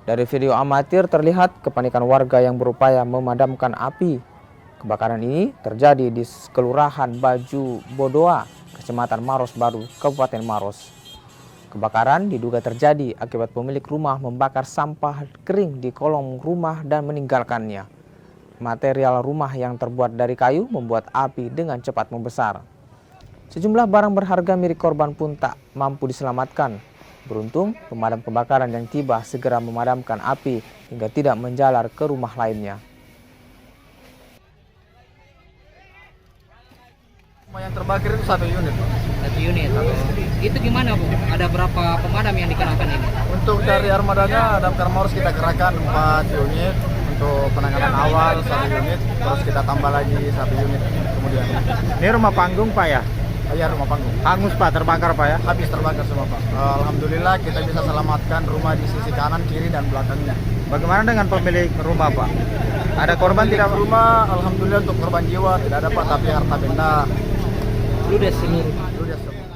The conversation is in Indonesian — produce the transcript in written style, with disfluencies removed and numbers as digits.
Dari video amatir terlihat kepanikan warga yang berupaya memadamkan api. Kebakaran ini terjadi di Kelurahan Baju Bodoa, Kecamatan Maros Baru, Kabupaten Maros. Kebakaran diduga terjadi akibat pemilik rumah membakar sampah kering di kolong rumah dan meninggalkannya. Material rumah yang terbuat dari kayu membuat api dengan cepat membesar. Sejumlah barang berharga milik korban pun tak mampu diselamatkan. Beruntung, pemadam kebakaran yang tiba segera memadamkan api hingga tidak menjalar ke rumah lainnya. Rumah yang terbakar itu 1 unit, Pak. 1 unit. Itu gimana, Bu? Ada berapa pemadam yang dikerahkan ini? Untuk dari armadanya, Damkar Maros kita kerahkan 4 unit. Untuk penanganan awal 1 unit, terus kita tambah lagi 1 unit kemudian. Ini rumah panggung Pak ya? Ya, rumah panggung. Hangus Pak, terbakar Pak ya? Habis terbakar semua, Pak. Alhamdulillah kita bisa selamatkan rumah di sisi kanan, kiri, dan belakangnya. Bagaimana dengan pemilik rumah Pak? Ada korban tidak Pak? Rumah, alhamdulillah untuk korban jiwa tidak ada, Pak, tapi harta benda Ludes seluruh. ludes semua.